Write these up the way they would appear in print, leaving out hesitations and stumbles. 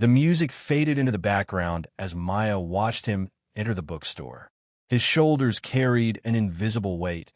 The music faded into the background as Maya watched him enter the bookstore. His shoulders carried an invisible weight,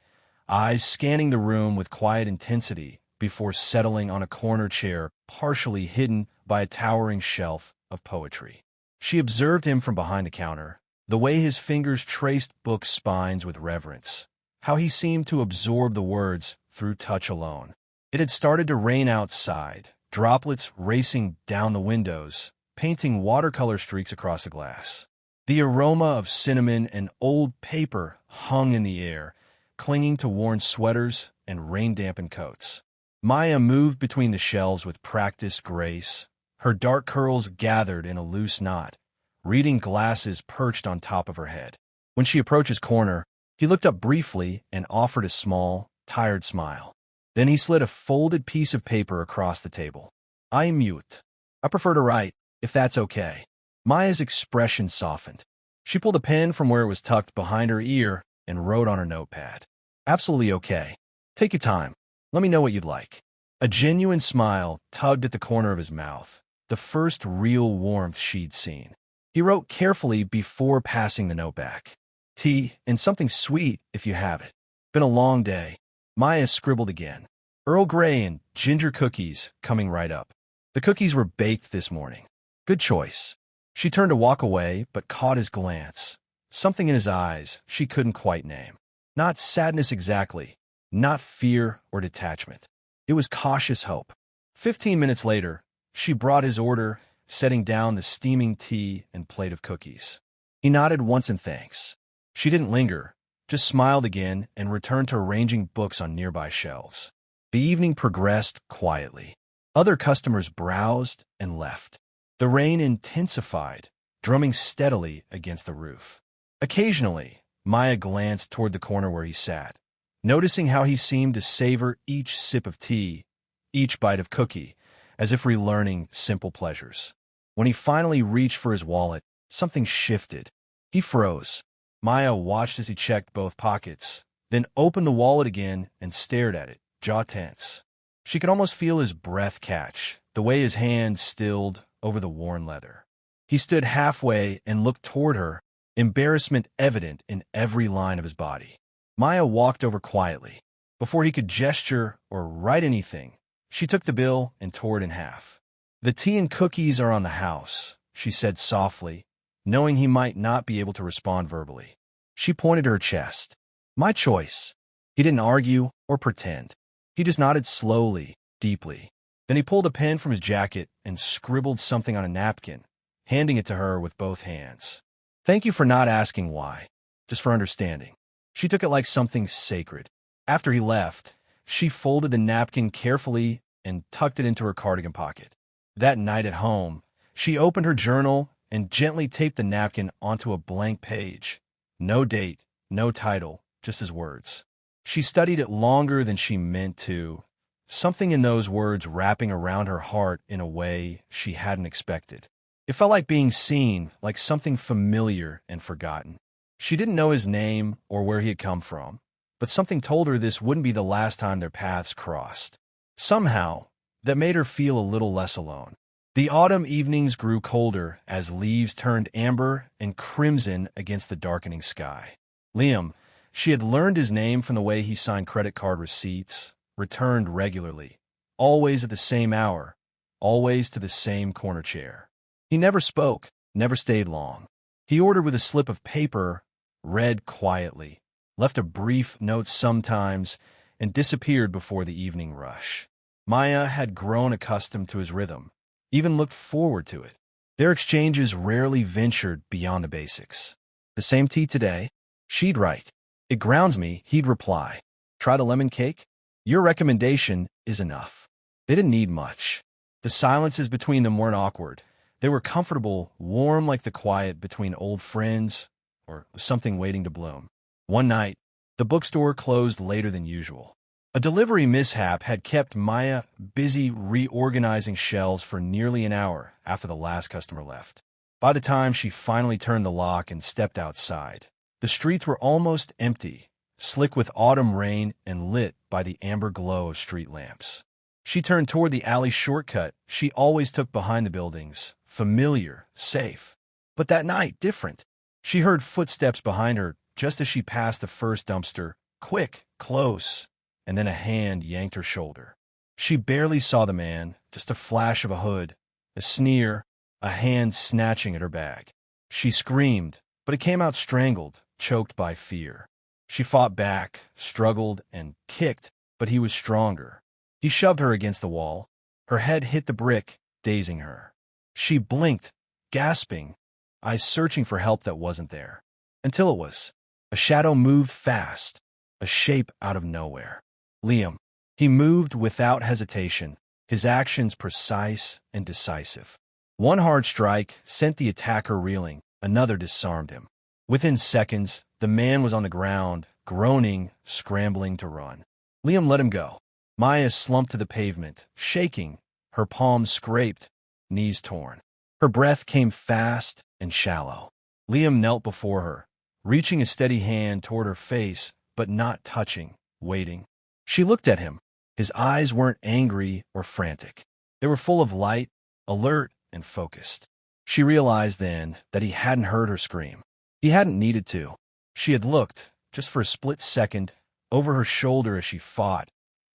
eyes scanning the room with quiet intensity before settling on a corner chair partially hidden by a towering shelf of poetry. She observed him from behind the counter, the way his fingers traced book spines with reverence, how he seemed to absorb the words through touch alone. It had started to rain outside, droplets racing down the windows, painting watercolor streaks across the glass. The aroma of cinnamon and old paper hung in the air, clinging to worn sweaters and rain-dampened coats. Maya moved between the shelves with practiced grace, her dark curls gathered in a loose knot, reading glasses perched on top of her head. When she approached his corner, he looked up briefly and offered a small, tired smile. Then he slid a folded piece of paper across the table. "I am mute. I prefer to write, if that's okay." Maya's expression softened. She pulled a pen from where it was tucked behind her ear and wrote on her notepad. "Absolutely okay. Take your time. Let me know what you'd like." A genuine smile tugged at the corner of his mouth, the first real warmth she'd seen. He wrote carefully before passing the note back. "Tea and something sweet if you have it. Been a long day." Maya scribbled again. "Earl Grey and ginger cookies coming right up." The cookies were baked this morning. "Good choice." She turned to walk away, but caught his glance. Something in his eyes she couldn't quite name. Not sadness exactly, not fear or detachment. It was cautious hope. 15 minutes later, she brought his order, setting down the steaming tea and plate of cookies. He nodded once in thanks. She didn't linger, just smiled again and returned to arranging books on nearby shelves. The evening progressed quietly. Other customers browsed and left. The rain intensified, drumming steadily against the roof. Occasionally, Maya glanced toward the corner where he sat, noticing how he seemed to savor each sip of tea, each bite of cookie, as if relearning simple pleasures. When he finally reached for his wallet, something shifted. He froze. Maya watched as he checked both pockets, then opened the wallet again and stared at it, jaw tense. She could almost feel his breath catch, the way his hand stilled over the worn leather. He stood halfway and looked toward her, embarrassment evident in every line of his body. Maya walked over quietly. Before he could gesture or write anything, she took the bill and tore it in half. "The tea and cookies are on the house," she said softly, knowing he might not be able to respond verbally. She pointed to her chest. "My choice." He didn't argue or pretend. He just nodded slowly, deeply. Then he pulled a pen from his jacket and scribbled something on a napkin, handing it to her with both hands. "Thank you for not asking why, just for understanding." She took it like something sacred. After he left, she folded the napkin carefully and tucked it into her cardigan pocket. That night at home, she opened her journal and gently taped the napkin onto a blank page. No date, no title, just his words. She studied it longer than she meant to, something in those words wrapping around her heart in a way she hadn't expected. It felt like being seen, like something familiar and forgotten. She didn't know his name or where he had come from, but something told her this wouldn't be the last time their paths crossed. Somehow, that made her feel a little less alone. The autumn evenings grew colder as leaves turned amber and crimson against the darkening sky. Liam, she had learned his name from the way he signed credit card receipts, returned regularly, always at the same hour, always to the same corner chair. He never spoke, never stayed long. He ordered with a slip of paper, read quietly, left a brief note sometimes, and disappeared before the evening rush. Maya had grown accustomed to his rhythm, even looked forward to it. Their exchanges rarely ventured beyond the basics. "The same tea today?" She'd write. "It grounds me," he'd reply. "Try the lemon cake?" "Your recommendation is enough." They didn't need much. The silences between them weren't awkward. They were comfortable, warm like the quiet between old friends or something waiting to bloom. One night, the bookstore closed later than usual. A delivery mishap had kept Maya busy reorganizing shelves for nearly an hour after the last customer left. By the time she finally turned the lock and stepped outside, the streets were almost empty, slick with autumn rain and lit by the amber glow of street lamps. She turned toward the alley shortcut she always took behind the buildings, familiar, safe. But that night, different. She heard footsteps behind her just as she passed the first dumpster, quick, close, and then a hand yanked her shoulder. She barely saw the man, just a flash of a hood, a sneer, a hand snatching at her bag. She screamed, but it came out strangled, choked by fear. She fought back, struggled, and kicked, but he was stronger. He shoved her against the wall. Her head hit the brick, dazing her. She blinked, gasping, eyes searching for help that wasn't there. Until it was. A shadow moved fast, a shape out of nowhere. Liam. He moved without hesitation, his actions precise and decisive. One hard strike sent the attacker reeling, another disarmed him. Within seconds, the man was on the ground, groaning, scrambling to run. Liam let him go. Maya slumped to the pavement, shaking, her palms scraped, knees torn. Her breath came fast and shallow. Liam knelt before her, reaching a steady hand toward her face, but not touching, waiting. She looked at him. His eyes weren't angry or frantic. They were full of light, alert, and focused. She realized then that he hadn't heard her scream. He hadn't needed to. She had looked, just for a split second, over her shoulder as she fought,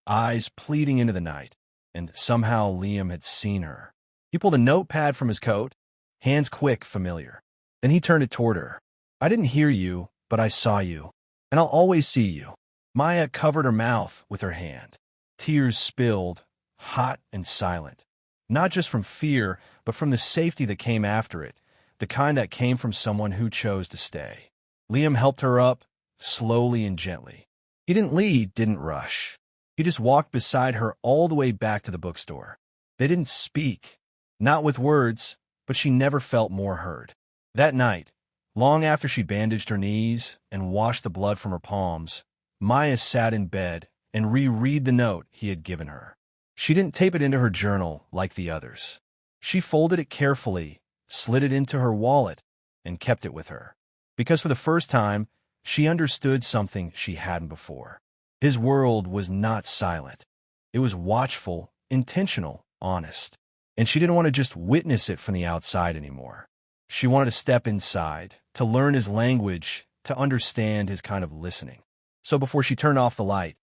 eyes pleading into the night, and somehow Liam had seen her. He pulled a notepad from his coat, hands quick, familiar. Then he turned it toward her. I didn't hear you, but I saw you, and I'll always see you. Maya covered her mouth with her hand. Tears spilled, hot and silent, not just from fear, but from the safety that came after it, the kind that came from someone who chose to stay. Liam helped her up, slowly and gently. He didn't lead, didn't rush. He just walked beside her all the way back to the bookstore. They didn't speak, not with words, but she never felt more heard. That night, long after she bandaged her knees and washed the blood from her palms, Maya sat in bed and reread the note he had given her. She didn't tape it into her journal like the others. She folded it carefully, slid it into her wallet, and kept it with her. Because for the first time, she understood something she hadn't before. His world was not silent. It was watchful, intentional, honest. And she didn't want to just witness it from the outside anymore. She wanted to step inside, to learn his language, to understand his kind of listening. So before she turned off the light,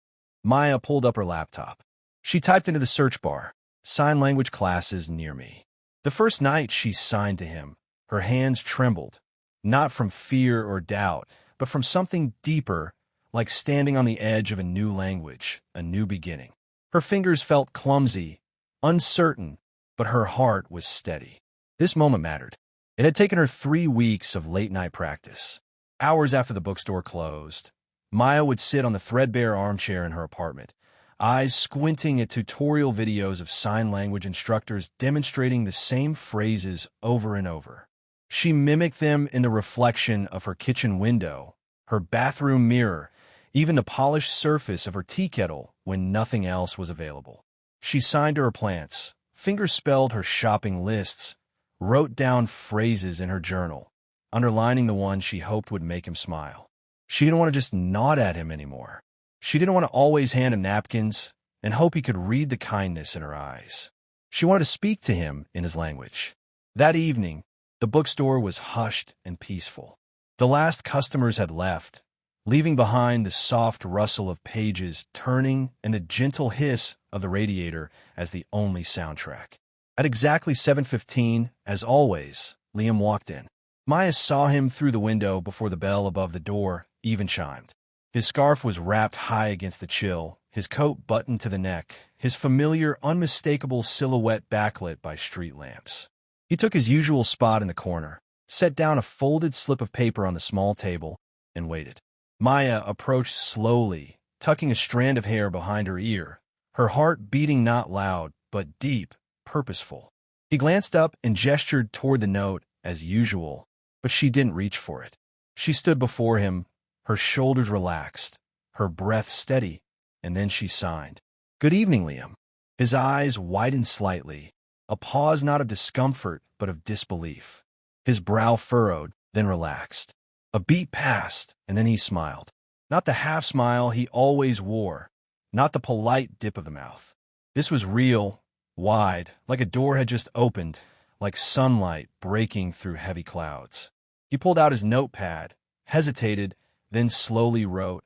Maya pulled up her laptop. She typed into the search bar, "Sign language classes near me." The first night she signed to him, her hands trembled, not from fear or doubt, but from something deeper, like standing on the edge of a new language, a new beginning. Her fingers felt clumsy, uncertain, but her heart was steady. This moment mattered. It had taken her 3 weeks of late-night practice. Hours after the bookstore closed, Maya would sit on the threadbare armchair in her apartment, eyes squinting at tutorial videos of sign language instructors demonstrating the same phrases over and over. She mimicked them in the reflection of her kitchen window, her bathroom mirror, even the polished surface of her tea kettle when nothing else was available. She signed to her plants, finger-spelled her shopping lists, wrote down phrases in her journal, underlining the one she hoped would make him smile. She didn't want to just nod at him anymore. She didn't want to always hand him napkins and hope he could read the kindness in her eyes. She wanted to speak to him in his language. That evening, the bookstore was hushed and peaceful. The last customers had left, leaving behind the soft rustle of pages turning and the gentle hiss of the radiator as the only soundtrack. At exactly 7:15, as always, Liam walked in. Maya saw him through the window before the bell above the door even chimed. His scarf was wrapped high against the chill, his coat buttoned to the neck, his familiar, unmistakable silhouette backlit by street lamps. He took his usual spot in the corner, set down a folded slip of paper on the small table, and waited. Maya approached slowly, tucking a strand of hair behind her ear, her heart beating not loud, but deep, purposeful. He glanced up and gestured toward the note, as usual, but she didn't reach for it. She stood before him, her shoulders relaxed, her breath steady, and then she signed. "Good evening, Liam." His eyes widened slightly, a pause not of discomfort, but of disbelief. His brow furrowed, then relaxed. A beat passed, and then he smiled. Not the half-smile he always wore, not the polite dip of the mouth. This was real, wide, like a door had just opened, like sunlight breaking through heavy clouds. He pulled out his notepad, hesitated, then slowly wrote,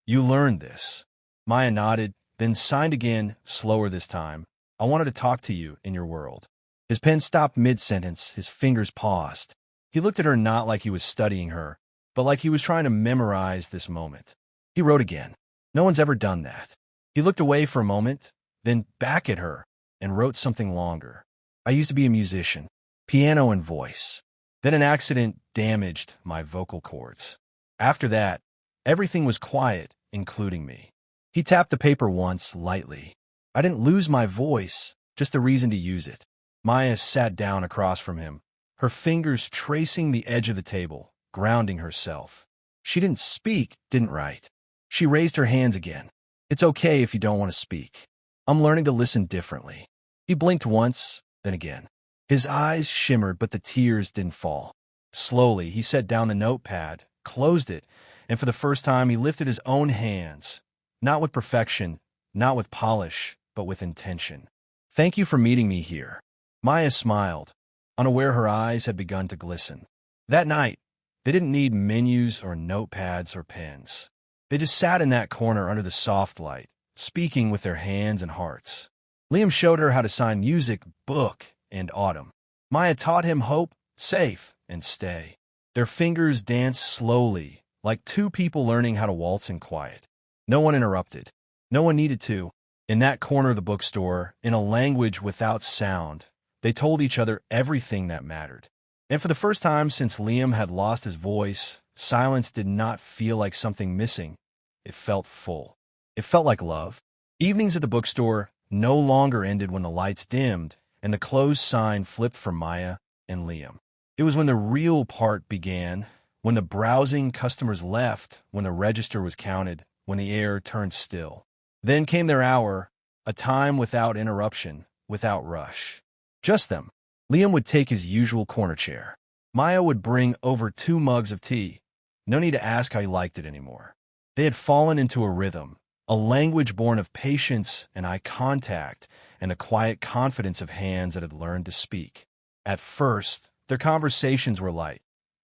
"You learned this." Maya nodded, then signed again, slower this time. "I wanted to talk to you in your world." His pen stopped mid-sentence, his fingers paused. He looked at her not like he was studying her, but like he was trying to memorize this moment. He wrote again. No one's ever done that. He looked away for a moment, then back at her, and wrote something longer. "I used to be a musician, piano and voice. Then an accident damaged my vocal cords. After that, everything was quiet, including me." He tapped the paper once, lightly. "I didn't lose my voice, just a reason to use it." Maya sat down across from him, her fingers tracing the edge of the table, grounding herself. She didn't speak, didn't write. She raised her hands again. "It's okay if you don't want to speak. I'm learning to listen differently." He blinked once, then again. His eyes shimmered, but the tears didn't fall. Slowly, he set down the notepad, closed it, and for the first time he lifted his own hands, not with perfection, not with polish, but with intention. "Thank you for meeting me here." Maya smiled, unaware her eyes had begun to glisten. That night, they didn't need menus or notepads or pens. They just sat in that corner under the soft light, speaking with their hands and hearts. Liam showed her how to sign music, book, and autumn. Maya taught him hope, safe, and stay. Their fingers danced slowly, like two people learning how to waltz in quiet. No one interrupted. No one needed to. In that corner of the bookstore, in a language without sound, they told each other everything that mattered. And for the first time since Liam had lost his voice, silence did not feel like something missing. It felt full. It felt like love. Evenings at the bookstore no longer ended when the lights dimmed and the closed sign flipped for Maya and Liam. It was when the real part began, when the browsing customers left, when the register was counted, when the air turned still. Then came their hour, a time without interruption, without rush. Just them. Liam would take his usual corner chair. Maya would bring over 2 mugs of tea. No need to ask how he liked it anymore. They had fallen into a rhythm, a language born of patience and eye contact and the quiet confidence of hands that had learned to speak. At first, their conversations were light.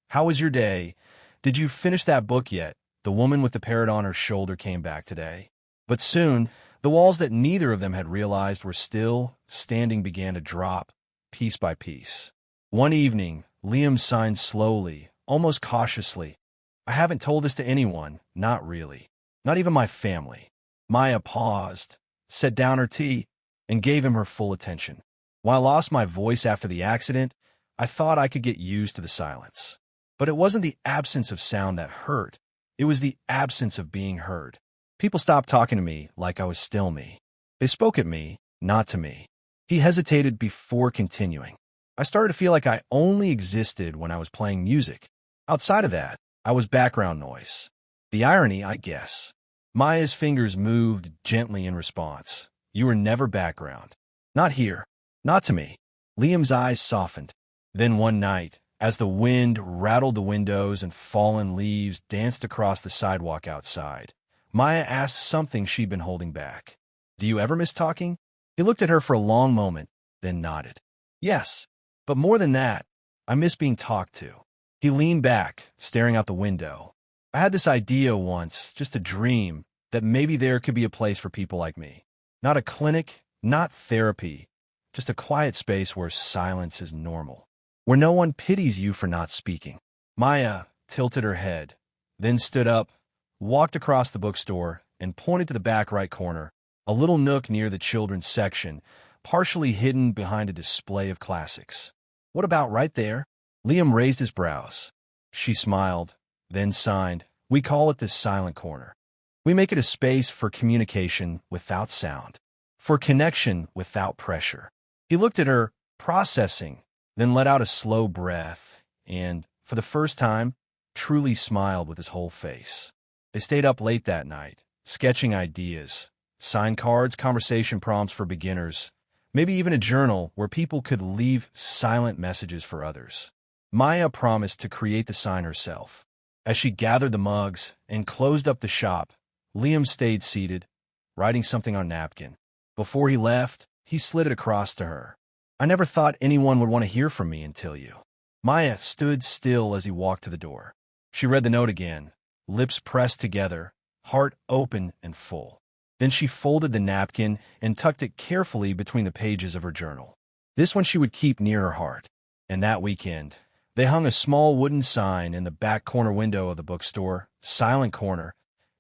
"How was your day? Did you finish that book yet?" The woman with the parrot on her shoulder came back today. But soon, the walls that neither of them had realized were still standing began to drop, piece by piece. One evening, Liam signed slowly, almost cautiously. "I haven't told this to anyone, not really. Not even my family." Maya paused, set down her tea, and gave him her full attention. "When I lost my voice after the accident, I thought I could get used to the silence. But it wasn't the absence of sound that hurt. It was the absence of being heard. People stopped talking to me like I was still me. They spoke at me, not to me." He hesitated before continuing. "I started to feel like I only existed when I was playing music. Outside of that, I was background noise. The irony, I guess." Maya's fingers moved gently in response. "You were never background. Not here. Not to me." Liam's eyes softened. Then one night, as the wind rattled the windows and fallen leaves danced across the sidewalk outside, Maya asked something she'd been holding back. "Do you ever miss talking?" He looked at her for a long moment, then nodded. "Yes, but more than that, I miss being talked to." He leaned back, staring out the window. "I had this idea once, just a dream, that maybe there could be a place for people like me. Not a clinic, not therapy, just a quiet space where silence is normal, where no one pities you for not speaking." Maya tilted her head, then stood up, walked across the bookstore, and pointed to the back right corner, a little nook near the children's section, partially hidden behind a display of classics. "What about right there?" Liam raised his brows. She smiled, then signed. "We call it the silent corner. We make it a space for communication without sound, for connection without pressure." He looked at her, processing, then let out a slow breath, and, for the first time, truly smiled with his whole face. They stayed up late that night, sketching ideas, sign cards, conversation prompts for beginners, maybe even a journal where people could leave silent messages for others. Maya promised to create the sign herself. As she gathered the mugs and closed up the shop, Liam stayed seated, writing something on a napkin. Before he left, he slid it across to her. "I never thought anyone would want to hear from me until you." Maya stood still as he walked to the door. She read the note again, lips pressed together, heart open and full. Then she folded the napkin and tucked it carefully between the pages of her journal. This one she would keep near her heart. And that weekend, they hung a small wooden sign in the back corner window of the bookstore, Silent Corner,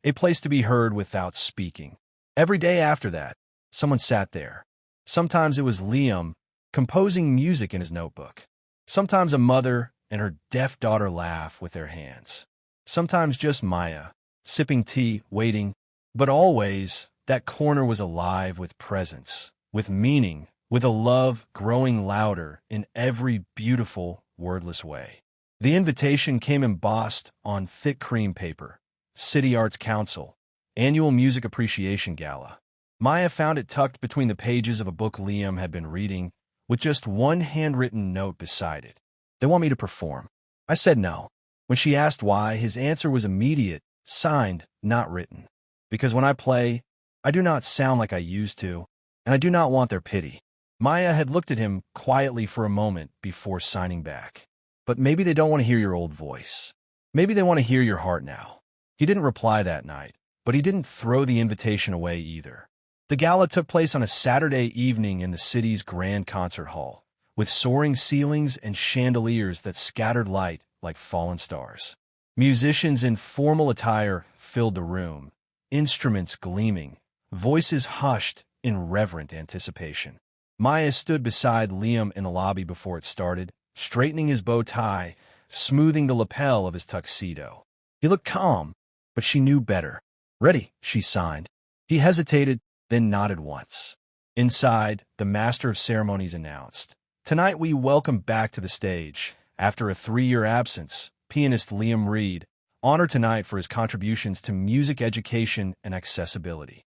a place to be heard without speaking. Every day after that, someone sat there. Sometimes it was Liam, composing music in his notebook. Sometimes a mother and her deaf daughter laugh with their hands. Sometimes just Maya, sipping tea, waiting. But always, that corner was alive with presence, with meaning, with a love growing louder in every beautiful, wordless way. The invitation came embossed on thick cream paper. City Arts Council, Annual Music Appreciation Gala. Maya found it tucked between the pages of a book Liam had been reading, with just one handwritten note beside it. "They want me to perform." I said no. When she asked why, his answer was immediate, signed, not written. "Because when I play, I do not sound like I used to, and I do not want their pity." Maya had looked at him quietly for a moment before signing back. "But maybe they don't want to hear your old voice. Maybe they want to hear your heart now." He didn't reply that night, but he didn't throw the invitation away either. The gala took place on a Saturday evening in the city's grand concert hall, with soaring ceilings and chandeliers that scattered light like fallen stars. Musicians in formal attire filled the room, instruments gleaming, voices hushed in reverent anticipation. Maya stood beside Liam in the lobby before it started, straightening his bow tie, smoothing the lapel of his tuxedo. He looked calm, but she knew better. "Ready," she signed. He hesitated, then nodded once. Inside, the master of ceremonies announced, "Tonight we welcome back to the stage, after a 3-year absence, pianist Liam Reed, honored tonight for his contributions to music education and accessibility."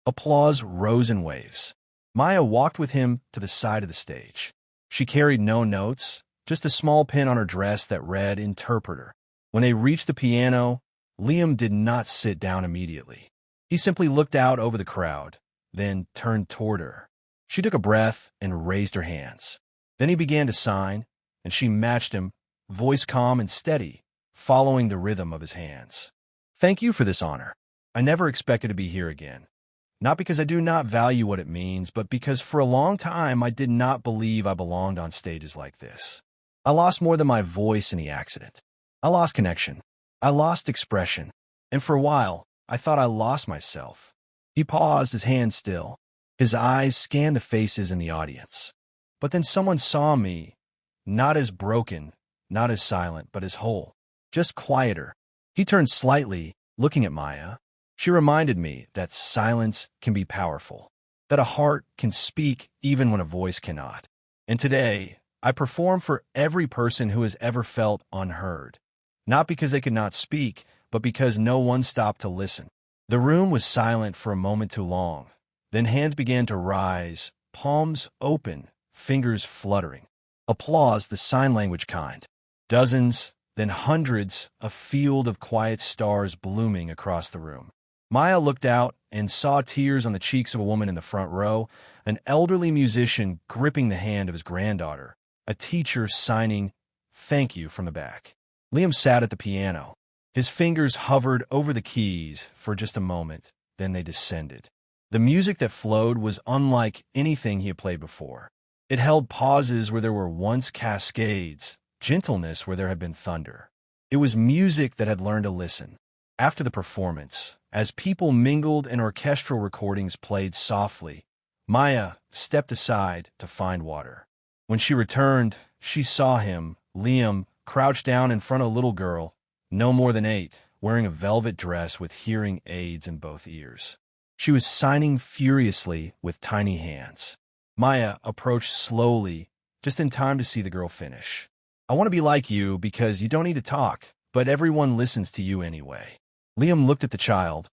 Applause rose in waves. Maya walked with him to the side of the stage. She carried no notes, just a small pin on her dress that read interpreter. When they reached the piano, Liam did not sit down immediately. He simply looked out over the crowd, then turned toward her. She took a breath and raised her hands. Then he began to sign, and she matched him, voice calm and steady, following the rhythm of his hands. "Thank you for this honor. I never expected to be here again. Not because I do not value what it means, but because for a long time I did not believe I belonged on stages like this. I lost more than my voice in the accident. I lost connection. I lost expression. And for a while, I thought I lost myself." He paused, his hands still. His eyes scanned the faces in the audience. But then someone saw me, not as broken, not as silent, but as whole, just quieter. He turned slightly, looking at Maya. She reminded me that silence can be powerful, that a heart can speak even when a voice cannot. And today, I perform for every person who has ever felt unheard, not because they could not speak, but because no one stopped to listen. The room was silent for a moment too long. Then hands began to rise, palms open, fingers fluttering. Applause, the sign language kind. Dozens, then hundreds, a field of quiet stars blooming across the room. Maya looked out and saw tears on the cheeks of a woman in the front row, an elderly musician gripping the hand of his granddaughter, a teacher signing "Thank you" from the back. Liam sat at the piano. His fingers hovered over the keys for just a moment, then they descended. The music that flowed was unlike anything he had played before. It held pauses where there were once cascades, gentleness where there had been thunder. It was music that had learned to listen. After the performance, as people mingled and orchestral recordings played softly, Maya stepped aside to find water. When she returned, she saw him, Liam, crouched down in front of a little girl, no more than 8, wearing a velvet dress with hearing aids in both ears. She was signing furiously with tiny hands. Maya approached slowly, just in time to see the girl finish. "I want to be like you because you don't need to talk, but everyone listens to you anyway." Liam looked at the child,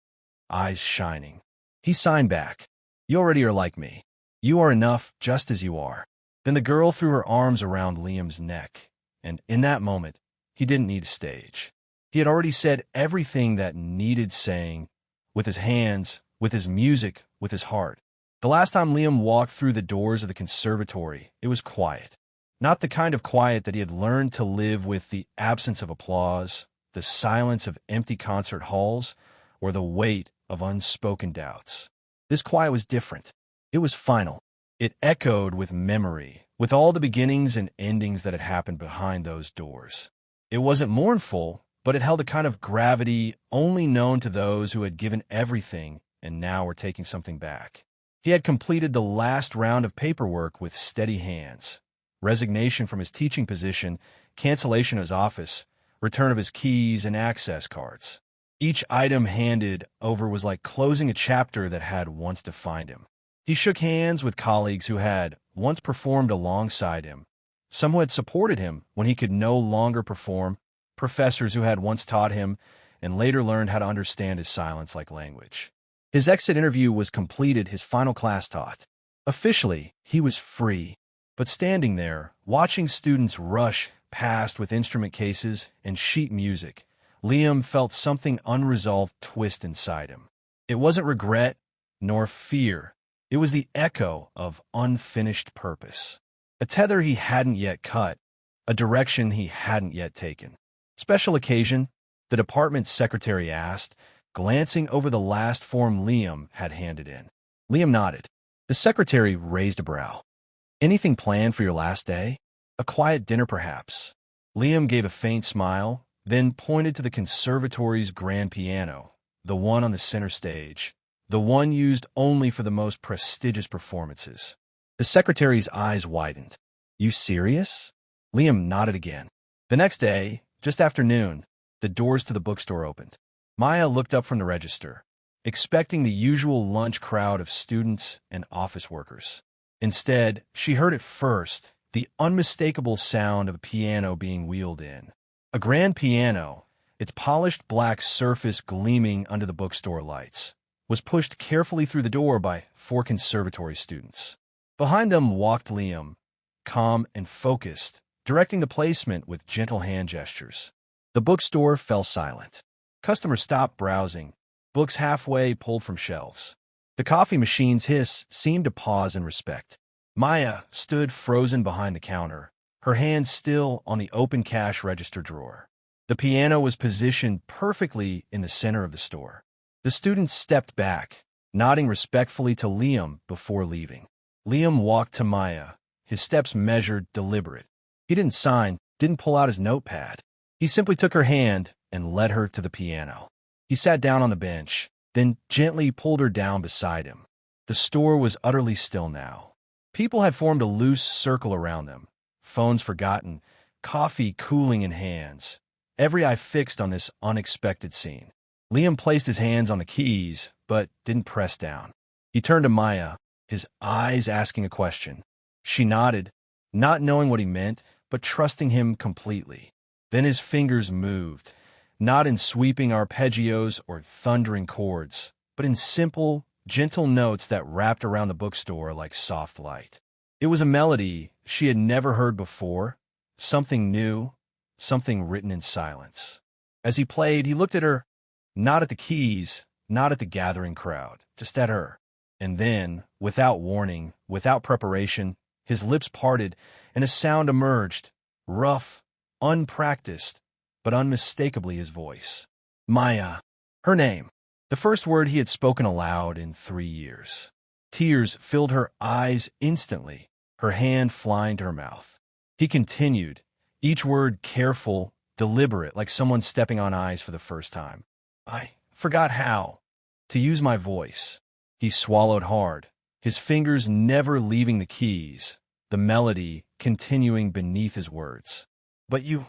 eyes shining. He signed back. "You already are like me. You are enough just as you are." Then the girl threw her arms around Liam's neck, and in that moment, he didn't need a stage. He had already said everything that needed saying, with his hands, with his music, with his heart. The last time Liam walked through the doors of the conservatory, it was quiet. Not the kind of quiet that he had learned to live with: the absence of applause, the silence of empty concert halls, or the weight of unspoken doubts. This quiet was different. It was final. It echoed with memory, with all the beginnings and endings that had happened behind those doors. It wasn't mournful, but it held a kind of gravity only known to those who had given everything and now were taking something back. He had completed the last round of paperwork with steady hands: resignation from his teaching position, cancellation of his office, return of his keys and access cards. Each item handed over was like closing a chapter that had once defined him. He shook hands with colleagues who had once performed alongside him, some who had supported him when he could no longer perform, professors who had once taught him and later learned how to understand his silence like language. His exit interview was completed, his final class taught. Officially, he was free. But standing there, watching students rush past with instrument cases and sheet music, Liam felt something unresolved twist inside him. It wasn't regret nor fear. It was the echo of unfinished purpose. A tether he hadn't yet cut, a direction he hadn't yet taken. Special occasion, the department secretary asked, glancing over the last form Liam had handed in. Liam nodded. The secretary raised a brow. Anything planned for your last day? A quiet dinner, perhaps? Liam gave a faint smile, then pointed to the conservatory's grand piano, the one on the center stage, the one used only for the most prestigious performances. The secretary's eyes widened. You serious? Liam nodded again. The next day, just after noon, the doors to the bookstore opened. Maya looked up from the register, expecting the usual lunch crowd of students and office workers. Instead, she heard at first the unmistakable sound of a piano being wheeled in. A grand piano, its polished black surface gleaming under the bookstore lights, was pushed carefully through the door by 4 conservatory students. Behind them walked Liam, calm and focused, directing the placement with gentle hand gestures. The bookstore fell silent. Customers stopped browsing, books halfway pulled from shelves. The coffee machine's hiss seemed to pause in respect. Maya stood frozen behind the counter, her hand still on the open cash register drawer. The piano was positioned perfectly in the center of the store. The students stepped back, nodding respectfully to Liam before leaving. Liam walked to Maya, his steps measured, deliberate. He didn't sign, didn't pull out his notepad. He simply took her hand and led her to the piano. He sat down on the bench, then gently pulled her down beside him. The store was utterly still now. People had formed a loose circle around them, phones forgotten, coffee cooling in hands, every eye fixed on this unexpected scene. Liam placed his hands on the keys, but didn't press down. He turned to Maya, his eyes asking a question. She nodded, not knowing what he meant, but trusting him completely. Then his fingers moved, not in sweeping arpeggios or thundering chords, but in simple, gentle notes that wrapped around the bookstore like soft light. It was a melody she had never heard before, something new, something written in silence. As he played, he looked at her, not at the keys, not at the gathering crowd, just at her. And then, without warning, without preparation, his lips parted and a sound emerged, rough, unpracticed, but unmistakably his voice. Maya, her name, the first word he had spoken aloud in 3 years. Tears filled her eyes instantly, her hand flying to her mouth. He continued, each word careful, deliberate, like someone stepping on ice for the first time. I forgot how to use my voice. He swallowed hard, his fingers never leaving the keys, the melody continuing beneath his words. But you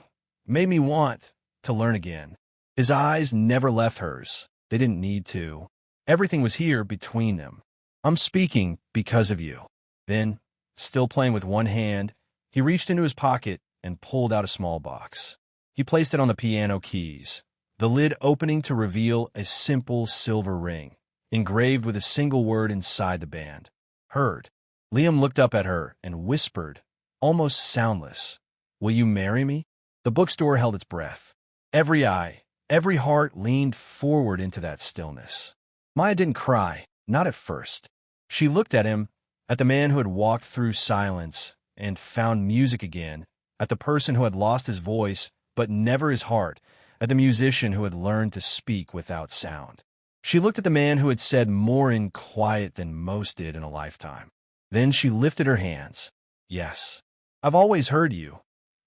made me want to learn again. His eyes never left hers. They didn't need to. Everything was here between them. I'm speaking because of you. Then, still playing with one hand, he reached into his pocket and pulled out a small box. He placed it on the piano keys, the lid opening to reveal a simple silver ring, engraved with a single word inside the band. Heard. Liam looked up at her and whispered, almost soundless, "Will you marry me?" The bookstore held its breath. Every eye, every heart leaned forward into that stillness. Maya didn't cry, not at first. She looked at him, at the man who had walked through silence and found music again, at the person who had lost his voice but never his heart, at the musician who had learned to speak without sound. She looked at the man who had said more in quiet than most did in a lifetime. Then she lifted her hands. Yes, I've always heard you,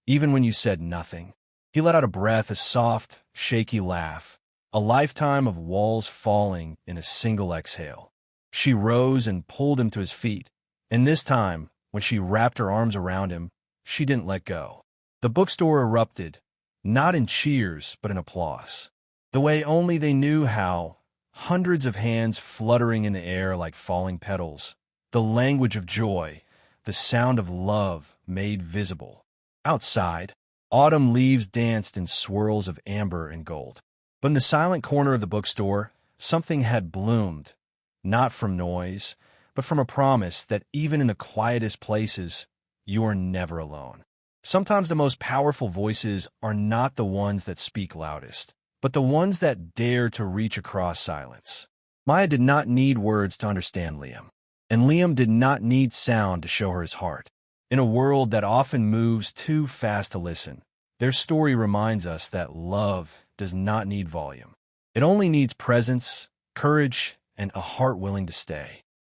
even when you said nothing. He let out a breath, a soft, shaky laugh, a lifetime of walls falling in a single exhale. She rose and pulled him to his feet, and this time, when she wrapped her arms around him, she didn't let go. The bookstore erupted, not in cheers but in applause, the way only they knew how, hundreds of hands fluttering in the air like falling petals, the language of joy, the sound of love made visible. Outside, autumn leaves danced in swirls of amber and gold. But in the silent corner of the bookstore, something had bloomed, not from noise, but from a promise that even in the quietest places, you are never alone. Sometimes the most powerful voices are not the ones that speak loudest, but the ones that dare to reach across silence. Maya did not need words to understand Liam, and Liam did not need sound to show her his heart. In a world that often moves too fast to listen, their story reminds us that love does not need volume. It only needs presence, courage, and a heart willing to stay.